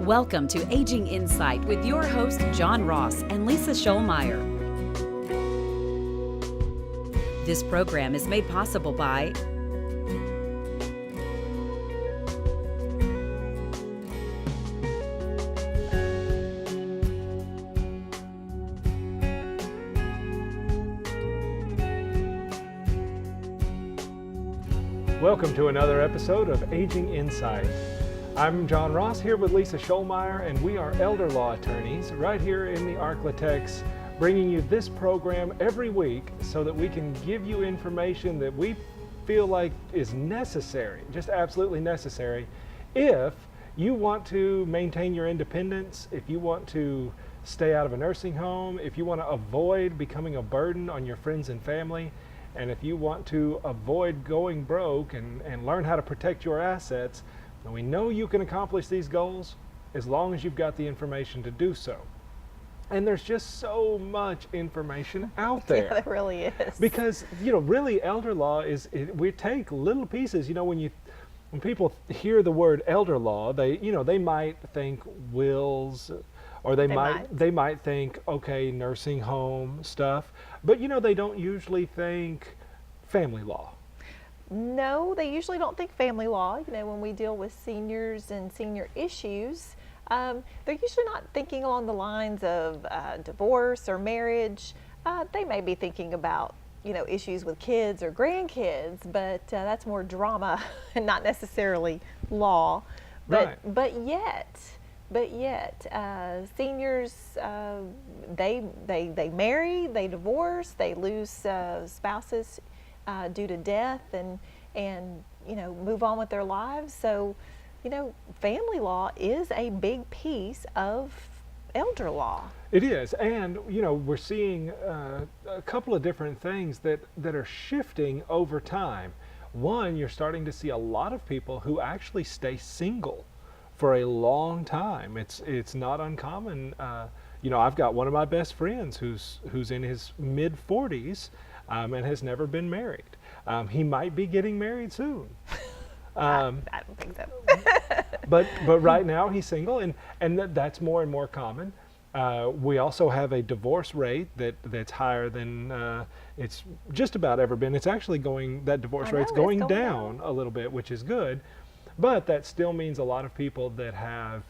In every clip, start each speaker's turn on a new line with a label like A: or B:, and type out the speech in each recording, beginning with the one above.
A: Welcome to Aging Insight with your host, John Ross and Lisa Schollmeyer. This program is made possible by
B: Welcome to another episode of Aging Insight. I'm John Ross here with Lisa Schollmeyer, and we are elder law attorneys right here in the Arklatex, bringing you this program every week so that we can give you information that we feel like is necessary, just absolutely necessary, if you want to maintain your independence, if you want to stay out of a nursing home, if you want to avoid becoming a burden on your friends and family, and if you want to avoid going broke and learn how to protect your assets. And we know you can accomplish these goals as long as you've got the information to do so. And there's just so much information out there.
C: Yeah, there really is.
B: Because, really elder law we take little pieces. When people hear the word elder law, they might think wills, or they might think, okay, nursing home stuff. But they don't usually think family law.
C: No, they usually don't think family law. When we deal with seniors and senior issues, they're usually not thinking along the lines of divorce or marriage. They may be thinking about, issues with kids or grandkids, but that's more drama and not necessarily law. But yet, seniors, they marry, they divorce, they lose spouses due to death, and move on with their lives. So, family law is a big piece of elder law.
B: It is, and we're seeing a couple of different things that are shifting over time. One, you're starting to see a lot of people who actually stay single for a long time. It's not uncommon. I've got one of my best friends who's in his mid-40s and has never been married. He might be getting married soon.
C: I don't think so.
B: but right now he's single, and that's more and more common. We also have a divorce rate that's higher than it's just about ever been. It's actually that divorce rate's going down a little bit, which is good. But that still means a lot of people that have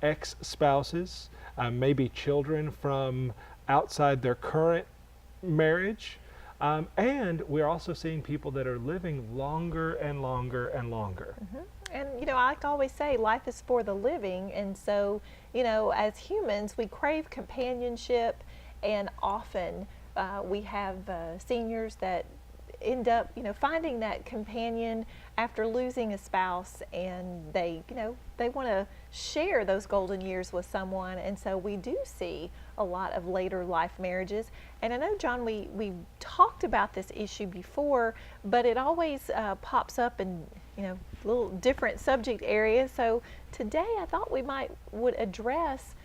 B: ex-spouses, maybe children from outside their current marriage, and we're also seeing people that are living longer and longer and longer.
C: Mm-hmm. And I always say life is for the living, and so as humans we crave companionship, and often we have seniors that end up finding that companion after losing a spouse, and they want to share those golden years with someone, and so we do see a lot of later life marriages. And I know, John, we talked about this issue before, but it always pops up in little different subject areas. So today I thought we would address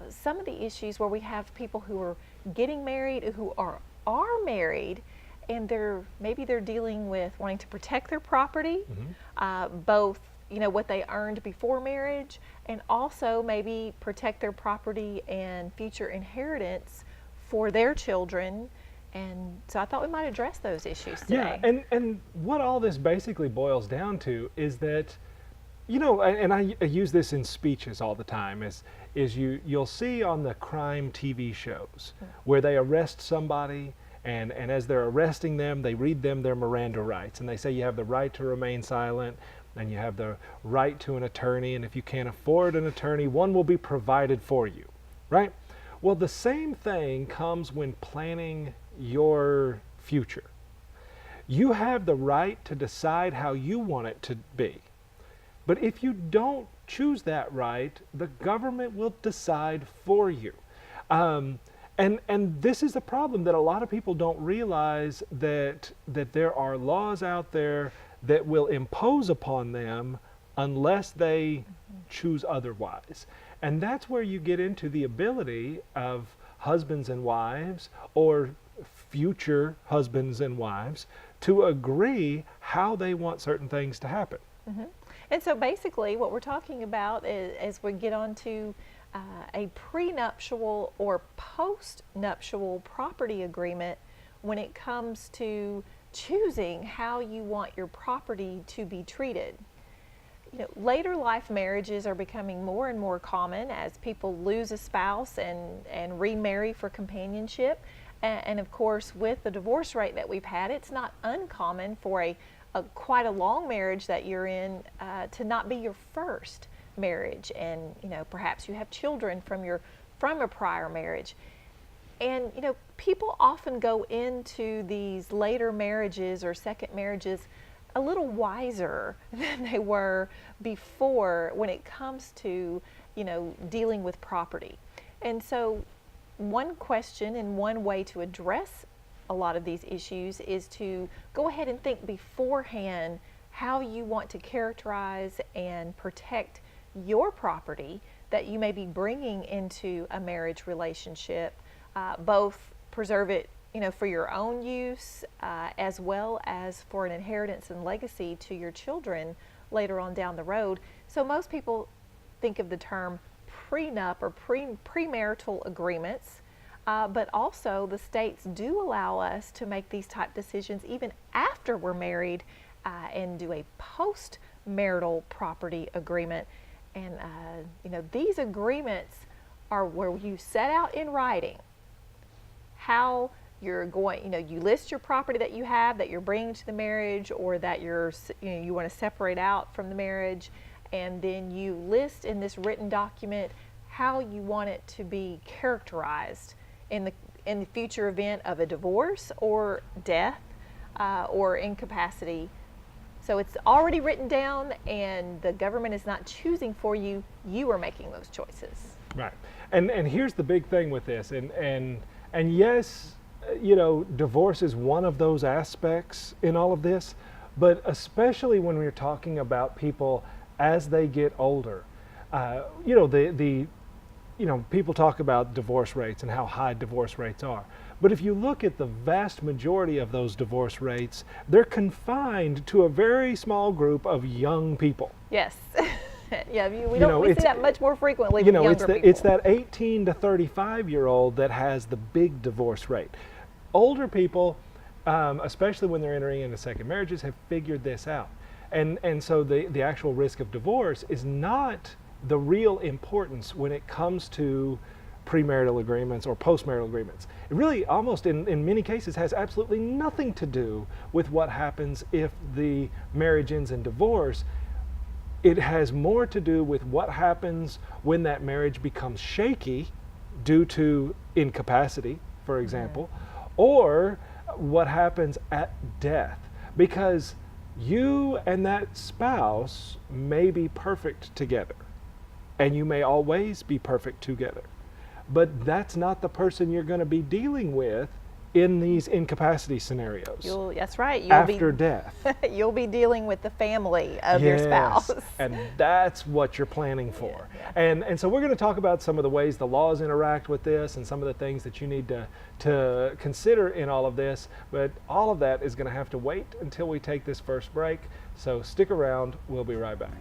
C: some of the issues where we have people who are getting married, who are married, and they're dealing with wanting to protect their property, both what they earned before marriage, and also maybe protect their property and future inheritance for their children. And so I thought we might address those issues today.
B: Yeah, and what all this basically boils down to is that, and I use this in speeches all the time, is you'll see on the crime TV shows where they arrest somebody, and as they're arresting them, they read them their Miranda rights, and they say you have the right to remain silent, and you have the right to an attorney, and if you can't afford an attorney, one will be provided for you, right? Well, the same thing comes when planning your future. You have the right to decide how you want it to be, but if you don't choose that right, the government will decide for you. And this is a problem that a lot of people don't realize, that there are laws out there that will impose upon them unless they choose otherwise. And that's where you get into the ability of husbands and wives, or future husbands and wives, to agree how they want certain things to happen.
C: And so basically what we're talking about is, as we get on to a prenuptial or post-nuptial property agreement, when it comes to choosing how you want your property to be treated. Later life marriages are becoming more and more common as people lose a spouse and remarry for companionship. And of course, with the divorce rate that we've had, it's not uncommon for quite a long marriage that you're in to not be your first marriage, and perhaps you have children from a prior marriage. And people often go into these later marriages or second marriages a little wiser than they were before when it comes to dealing with property. And so one question and one way to address a lot of these issues is to go ahead and think beforehand how you want to characterize and protect your property that you may be bringing into a marriage relationship, both preserve it for your own use as well as for an inheritance and legacy to your children later on down the road. So most people think of the term prenup or premarital agreements. But also the states do allow us to make these type decisions even after we're married and do a post-marital property agreement. And these agreements are where you set out in writing how you're going, you list your property that you have that you're bringing to the marriage, or that you want to separate out from the marriage, and then you list in this written document how you want it to be characterized in the future event of a divorce or death or incapacity. So it's already written down, and the government is not choosing for you. You are making those choices.
B: Right. And here's the big thing with this. And yes, divorce is one of those aspects in all of this, but especially when we're talking about people as they get older. People talk about divorce rates and how high divorce rates are. But if you look at the vast majority of those divorce rates, they're confined to a very small group of young people.
C: Yes. Yeah, we see that much more frequently with younger people.
B: It's that 18 to 35-year-old that has the big divorce rate. Older people, especially when they're entering into second marriages, have figured this out. And so the actual risk of divorce is not the real importance when it comes to premarital agreements or postmarital agreements. It really almost in many cases has absolutely nothing to do with what happens if the marriage ends in divorce. It has more to do with what happens when that marriage becomes shaky due to incapacity, for example, or what happens at death. Because you and that spouse may be perfect together, and you may always be perfect together, but that's not the person you're going to be dealing with in these incapacity scenarios.
C: That's right.
B: After death.
C: You'll be dealing with the family of your spouse.
B: And that's what you're planning for.
C: Yeah.
B: And so we're going to talk about some of the ways the laws interact with this and some of the things that you need to consider in all of this. But all of that is going to have to wait until we take this first break. So stick around. We'll be right back.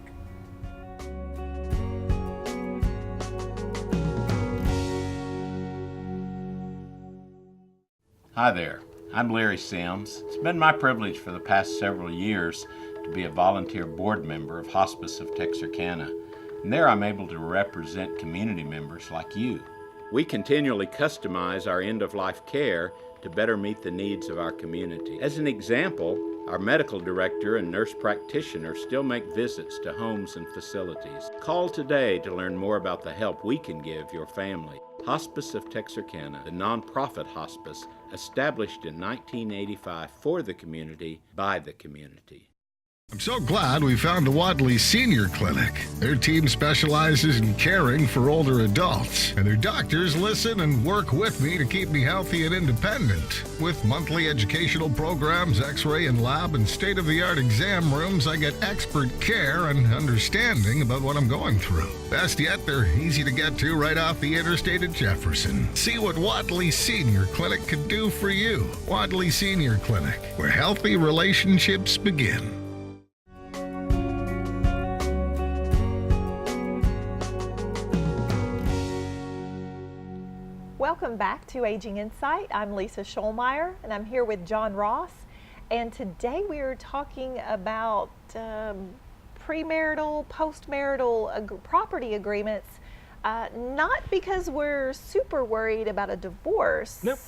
D: Hi there, I'm Larry Sims. It's been my privilege for the past several years to be a volunteer board member of Hospice of Texarkana, and there I'm able to represent community members like you. We continually customize our end-of-life care to better meet the needs of our community. As an example, our medical director and nurse practitioner still make visits to homes and facilities. Call today to learn more about the help we can give your family. Hospice of Texarkana, the nonprofit hospice established in 1985 for the community, by the community.
E: I'm so glad we found the Wadley Senior Clinic. Their team specializes in caring for older adults, and their doctors listen and work with me to keep me healthy and independent. With monthly educational programs, x-ray and lab, and state-of-the-art exam rooms, I get expert care and understanding about what I'm going through. Best yet, they're easy to get to right off the interstate at Jefferson. See what Wadley Senior Clinic could do for you. Wadley Senior Clinic, where healthy relationships begin.
C: welcome back to Aging Insight. I'm Lisa Scholmeyer, and I'm here with John Ross. And today we are talking about premarital, postmarital property agreements, not because we're super worried about a divorce.
B: Nope.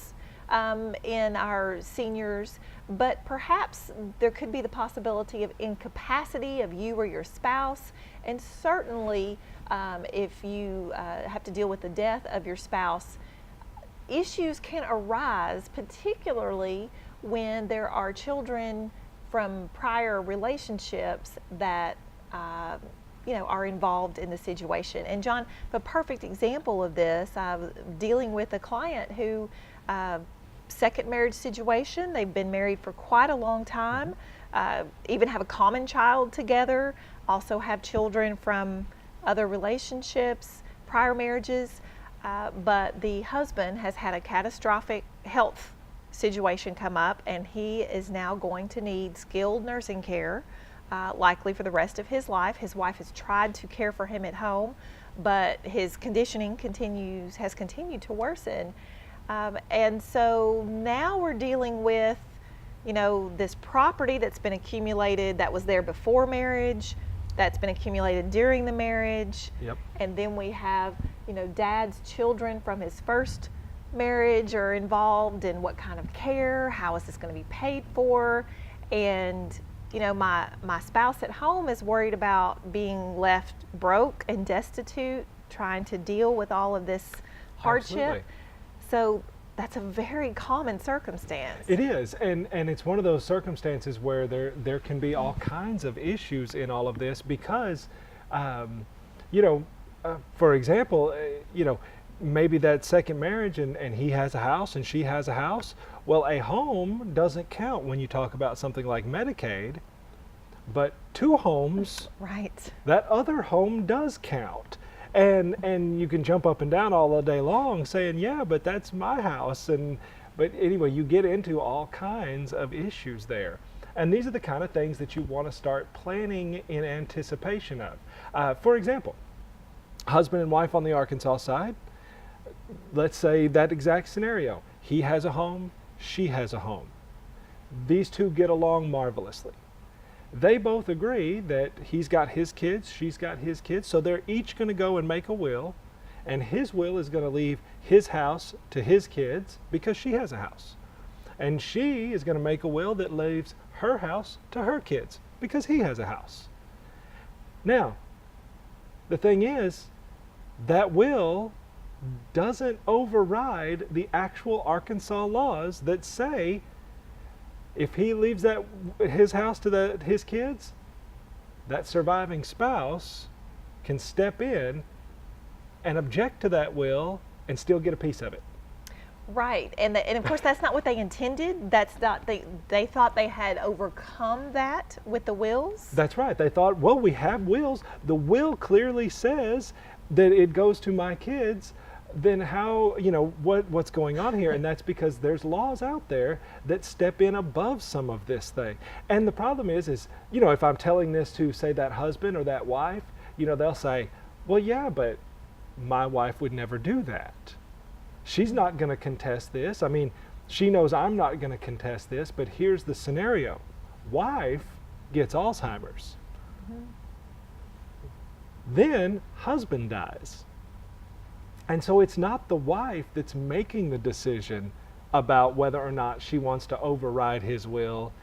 C: In our seniors, but perhaps there could be the possibility of incapacity of you or your spouse, and certainly if you have to deal with the death of your spouse, issues can arise, particularly when there are children from prior relationships that are involved in the situation. And John, a perfect example of this, I was dealing with a client who second marriage situation. They've been married for quite a long time, even have a common child together, also have children from other relationships, prior marriages, but the husband has had a catastrophic health situation come up, and he is now going to need skilled nursing care, likely for the rest of his life. His wife has tried to care for him at home, but his conditioning has continued to worsen. And so now we're dealing with, this property that's been accumulated that was there before marriage, that's been accumulated during the marriage.
B: Yep.
C: And then we have, dad's children from his first marriage are involved in what kind of care, how is this going to be paid for? And, my spouse at home is worried about being left broke and destitute, trying to deal with all of this hardship.
B: Absolutely.
C: So that's a very common circumstance.
B: It is, and it's one of those circumstances where there can be all kinds of issues in all of this because, for example, maybe that second marriage and he has a house and she has a house. Well, a home doesn't count when you talk about something like Medicaid, but two homes,
C: right,
B: that other home does count. And you can jump up and down all the day long saying, yeah, but that's my house. But anyway, you get into all kinds of issues there. And these are the kind of things that you want to start planning in anticipation of. For example, husband and wife on the Arkansas side, let's say that exact scenario. He has a home, she has a home. These two get along marvelously. They both agree that he's got his kids, she's got his kids, so they're each going to go and make a will, and his will is going to leave his house to his kids because she has a house. And she is going to make a will that leaves her house to her kids because he has a house. Now, the thing is, that will doesn't override the actual Arkansas laws that say if he leaves his house to his kids, that surviving spouse can step in and object to that will and still get a piece of it.
C: Right, and of course that's not what they intended. That's not they thought they had overcome that with the wills.
B: That's right. They thought, well, we have wills. The will clearly says that it goes to my kids. Then how, what's going on here? And that's because there's laws out there that step in above some of this thing. And the problem is, if I'm telling this to, say, that husband or that wife, they'll say, well, yeah, but my wife would never do that. She's not going to contest this. I mean, she knows I'm not going to contest this, but here's the scenario. Wife gets Alzheimer's. Mm-hmm. Then husband dies. And so it's not the wife that's making the decision about whether or not she wants to override his will.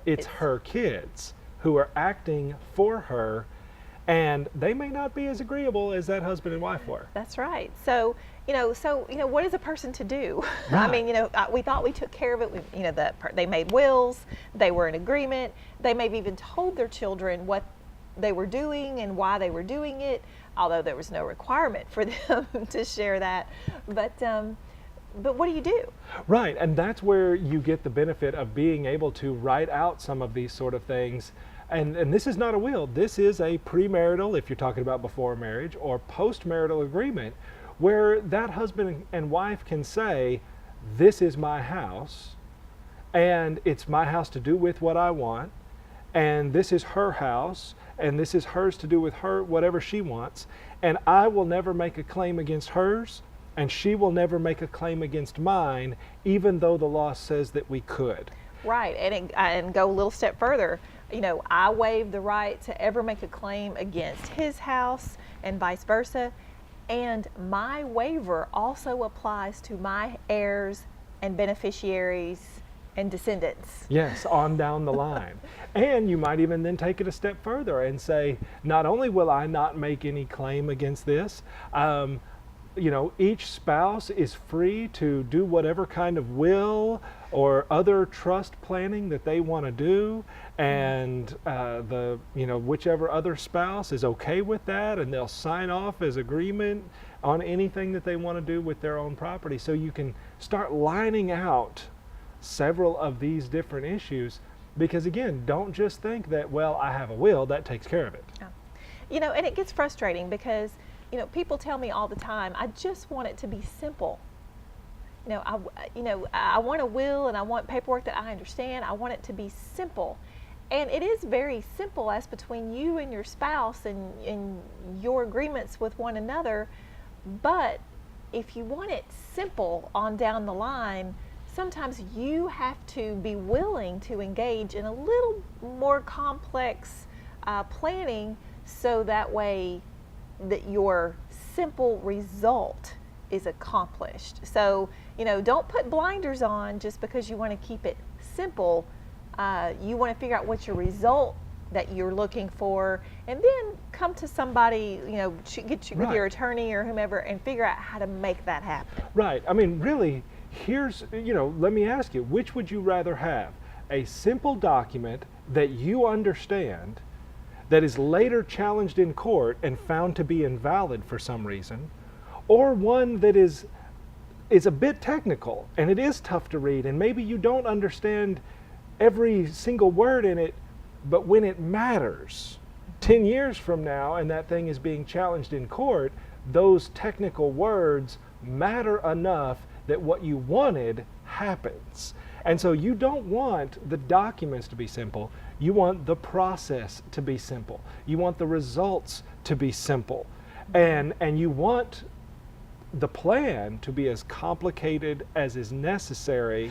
B: It's her kids who are acting for her, and they may not be as agreeable as that husband and wife were.
C: That's right. So, what is a person to do?
B: Right.
C: I mean, we thought we took care of it. They made wills. They were in agreement. They may have even told their children what they were doing and why they were doing it, although there was no requirement for them to share that. But what do you do?
B: Right, and that's where you get the benefit of being able to write out some of these sort of things. And this is not a will. This is a premarital, if you're talking about before marriage, or postmarital agreement, where that husband and wife can say, this is my house, and it's my house to do with what I want, and this is her house, and this is hers to do with her, whatever she wants, and I will never make a claim against hers, and she will never make a claim against mine, even though the law says that we could.
C: Right, and go a little step further. You know, I waive the right to ever make a claim against his house and vice versa. And my waiver also applies to my heirs and beneficiaries and descendants.
B: Yes, on down the line. And you might even then take it a step further and say, not only will I not make any claim against this, you know, each spouse is free to do whatever kind of will or other trust planning that they want to do, and whichever other spouse is okay with that, and they'll sign off as agreement on anything that they want to do with their own property. So you can start lining out several of these different issues, because again, don't just think that, well, I have a will, that takes care of it.
C: Yeah. You know, and it gets frustrating because, you know, people tell me all the time, I just want it to be simple. I want a will and I want paperwork that I understand. I want it to be simple. And it is very simple as between you and your spouse and your agreements with one another. But if you want it simple on down the line, sometimes you have to be willing to engage in a little more complex planning, so that way that your simple result is accomplished. So, you know, don't put blinders on just because you want to keep it simple. You want to figure out what's your result that you're looking for, and then come to somebody, you know, with your attorney or whomever, and figure out how to make that happen.
B: Right. I mean, really, let me ask you, which would you rather have? A simple document that you understand, that is later challenged in court and found to be invalid for some reason, or one that is a bit technical and it is tough to read, and maybe you don't understand every single word in it, but when it matters 10 years from now and that thing is being challenged in court, those technical words matter enough that what you wanted happens. And so you don't want the documents to be simple, you want the process to be simple. You want the results to be simple. And you want the plan to be as complicated as is necessary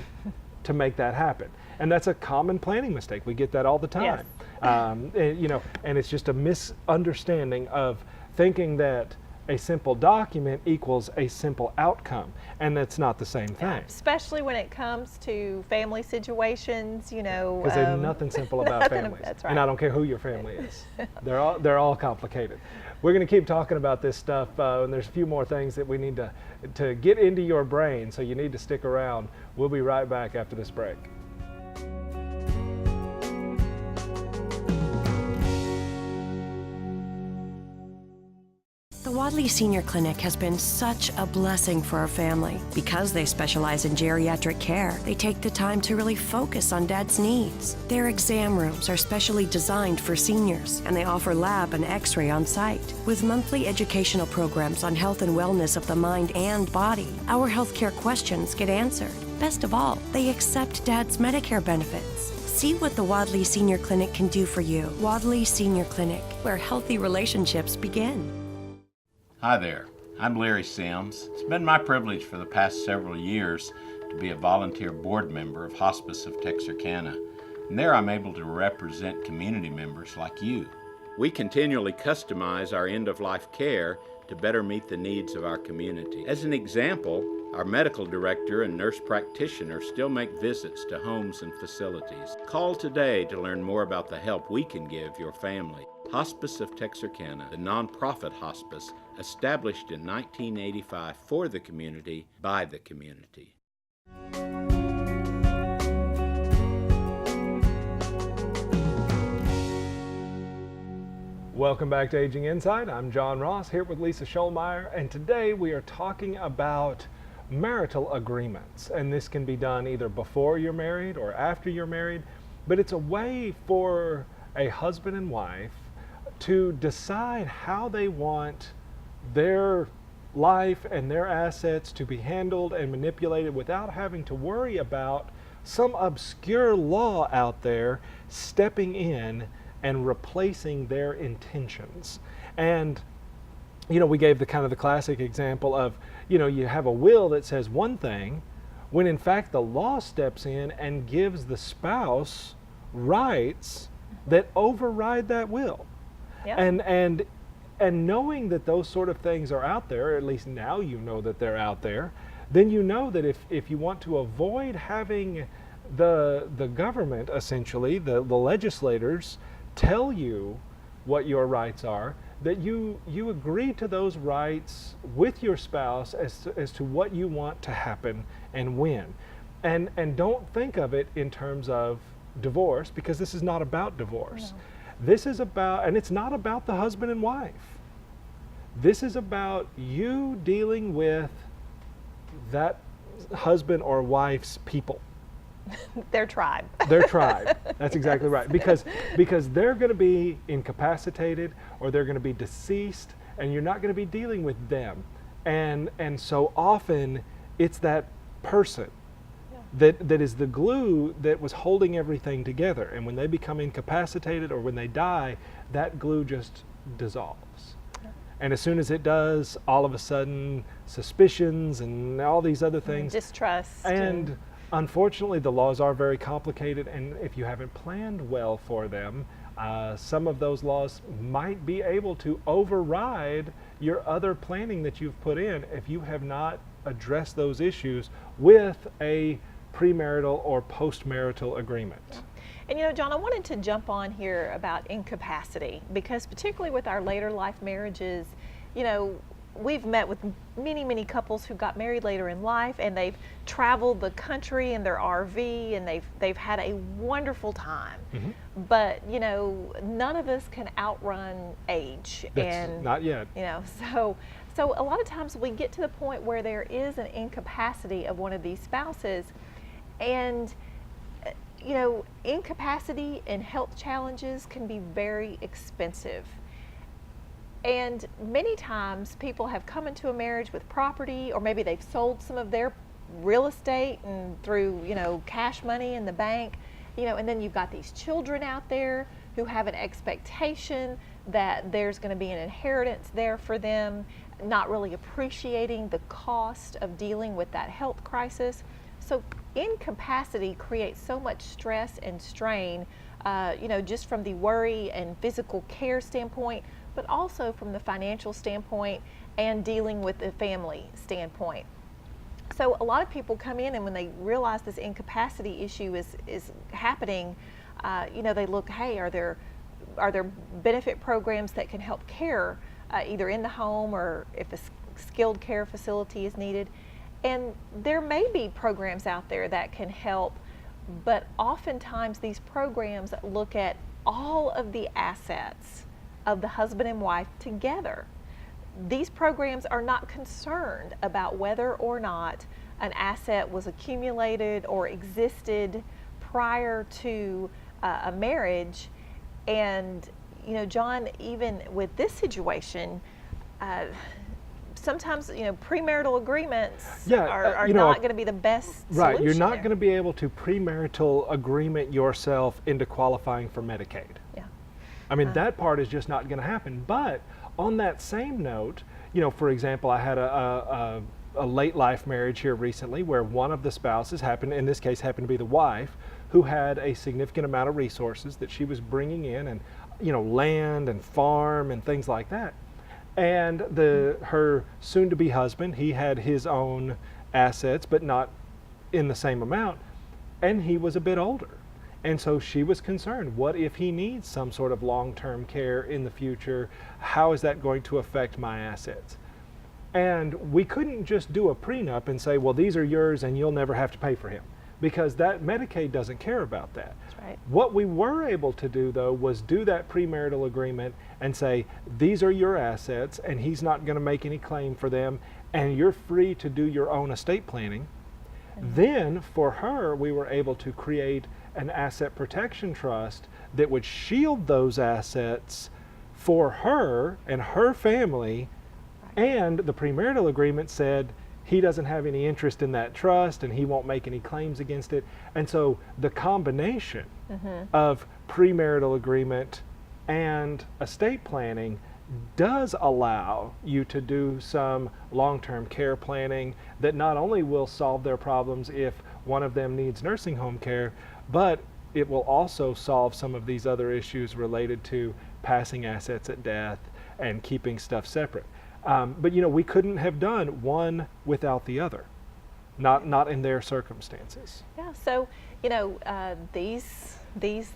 B: to make that happen. And that's a common planning mistake. We get that all the time.
C: Yes.
B: And it's just a misunderstanding of thinking that a simple document equals a simple outcome, and that's not the same thing.
C: Especially when it comes to family situations, you know.
B: Because there's nothing simple about families.
C: That's right.
B: And I don't care who your family is. They're all complicated. We're going to keep talking about this stuff, and there's a few more things that we need to get into your brain, so you need to stick around. We'll be right back after this break.
F: The Wadley Senior Clinic has been such a blessing for our family. Because they specialize in geriatric care, they take the time to really focus on Dad's needs. Their exam rooms are specially designed for seniors, and they offer lab and x-ray on site. With monthly educational programs on health and wellness of the mind and body, our healthcare questions get answered. Best of all, they accept Dad's Medicare benefits. See what the Wadley Senior Clinic can do for you. Wadley Senior Clinic, where healthy relationships begin.
D: Hi there, I'm Larry Sims. It's been my privilege for the past several years to be a volunteer board member of Hospice of Texarkana, and there I'm able to represent community members like you. We continually customize our end-of-life care to better meet the needs of our community. As an example, our medical director and nurse practitioner still make visits to homes and facilities. Call today to learn more about the help we can give your family. Hospice of Texarkana, the nonprofit hospice established in 1985 for the community, by the community.
B: Welcome back to Aging Insight. I'm John Ross here with Lisa Scholmeyer, and today we are talking about marital agreements. And this can be done either before you're married or after you're married, but it's a way for a husband and wife to decide how they want their life and their assets to be handled and manipulated without having to worry about some obscure law out there stepping in and replacing their intentions. And we gave the kind of the classic example of, you have a will that says one thing, when in fact the law steps in and gives the spouse rights that override that will.
C: Yep.
B: And knowing that those sort of things are out there, or at least now you know that they're out there, then you know that if you want to avoid having the government, essentially, the legislators, tell you what your rights are, that you agree to those rights with your spouse as to what you want to happen and when. And don't think of it in terms of divorce, because this is not about divorce.
C: No.
B: This is about, and it's not about the husband and wife. This is about you dealing with that husband or wife's people.
C: Their tribe.
B: Their tribe. That's exactly right. Because they're going to be incapacitated or they're going to be deceased, and you're not going to be dealing with them. And so often it's that person that is the glue that was holding everything together. And when they become incapacitated or when they die, that glue just dissolves. And as soon as it does, all of a sudden, suspicions and all these other things.
C: Distrust.
B: And unfortunately, the laws are very complicated, and if you haven't planned well for them, some of those laws might be able to override your other planning that you've put in if you have not addressed those issues with a premarital or postmarital agreement.
C: And John, I wanted to jump on here about incapacity, because particularly with our later life marriages, we've met with many couples who got married later in life, and they've traveled the country in their RV, and they've had a wonderful time.
B: Mm-hmm.
C: But none of us can outrun age.
B: Not yet.
C: So a lot of times we get to the point where there is an incapacity of one of these spouses, and incapacity and health challenges can be very expensive. And many times people have come into a marriage with property, or maybe they've sold some of their real estate and through, cash money in the bank, and then you've got these children out there who have an expectation that there's going to be an inheritance there for them, not really appreciating the cost of dealing with that health crisis. So incapacity creates so much stress and strain, just from the worry and physical care standpoint, but also from the financial standpoint and dealing with the family standpoint. So a lot of people come in, and when they realize this incapacity issue is happening, they look, hey, are there benefit programs that can help care either in the home or if a skilled care facility is needed? And there may be programs out there that can help, but oftentimes these programs look at all of the assets of the husband and wife together. These programs are not concerned about whether or not an asset was accumulated or existed prior to a marriage. And John, even with this situation, sometimes premarital agreements are not going to be the best
B: right
C: solution.
B: You're not going to be able to premarital agreement yourself into qualifying for Medicaid.
C: Yeah.
B: I mean, that part is just not going to happen. But on that same note, for example, I had a late life marriage here recently where one of the spouses happened to be the wife, who had a significant amount of resources that she was bringing in, and land and farm and things like that. And her soon-to-be husband, he had his own assets, but not in the same amount, and he was a bit older. And so she was concerned, what if he needs some sort of long-term care in the future? How is that going to affect my assets? And we couldn't just do a prenup and say, well, these are yours and you'll never have to pay for him, because that Medicaid doesn't care about that.
C: That's right.
B: What we were able to do, though, was do that premarital agreement and say, these are your assets and he's not going to make any claim for them, and you're free to do your own estate planning. Mm-hmm. Then for her, we were able to create an asset protection trust that would shield those assets for her and her family. Right. And the premarital agreement said he doesn't have any interest in that trust and he won't make any claims against it. And so the combination of premarital agreement and estate planning does allow you to do some long-term care planning that not only will solve their problems if one of them needs nursing home care, but it will also solve some of these other issues related to passing assets at death and keeping stuff separate. But we couldn't have done one without the other, not in their circumstances.
C: Yeah, so these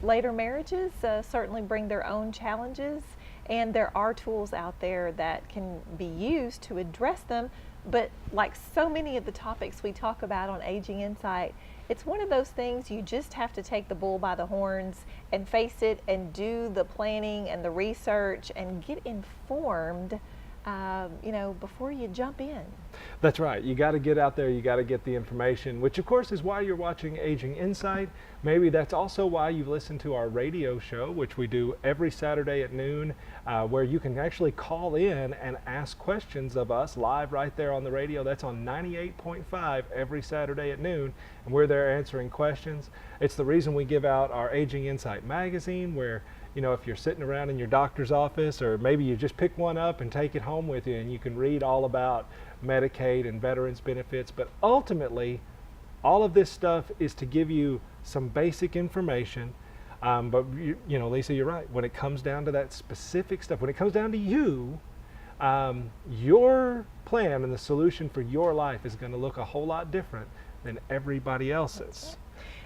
C: later marriages certainly bring their own challenges, and there are tools out there that can be used to address them. But like so many of the topics we talk about on Aging Insight, it's one of those things you just have to take the bull by the horns and face it and do the planning and the research and get informed, before you jump in.
B: That's right. You got to get out there. You got to get the information, which of course is why you're watching Aging Insight. Maybe that's also why you listen to our radio show, which we do every Saturday at noon, where you can actually call in and ask questions of us live right there on the radio. That's on 98.5 every Saturday at noon, and we're there answering questions. It's the reason we give out our Aging Insight magazine, where if you're sitting around in your doctor's office, or maybe you just pick one up and take it home with you, and you can read all about Medicaid and veterans benefits. But ultimately, all of this stuff is to give you some basic information. But Lisa, you're right. When it comes down to that specific stuff, when it comes down to you, your plan and the solution for your life is going to look a whole lot different than everybody else's.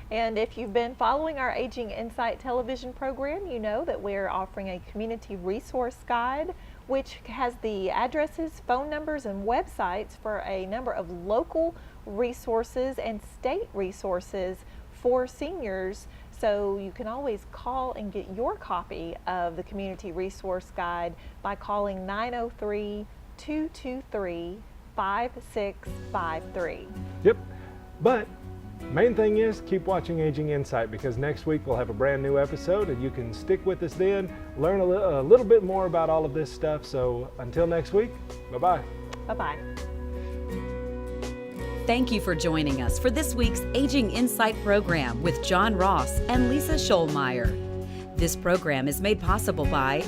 C: And if you've been following our Aging Insight television program, you know that we're offering a community resource guide, which has the addresses, phone numbers, and websites for a number of local resources and state resources for seniors. So you can always call and get your copy of the community resource guide by calling 903-223-5653.
B: Yep. But main thing is, keep watching Aging Insight, because next week we'll have a brand new episode, and you can stick with us then, learn a little bit more about all of this stuff. So until next week, bye-bye.
C: Bye-bye.
A: Thank you for joining us for this week's Aging Insight program with John Ross and Lisa Scholmeyer. This program is made possible by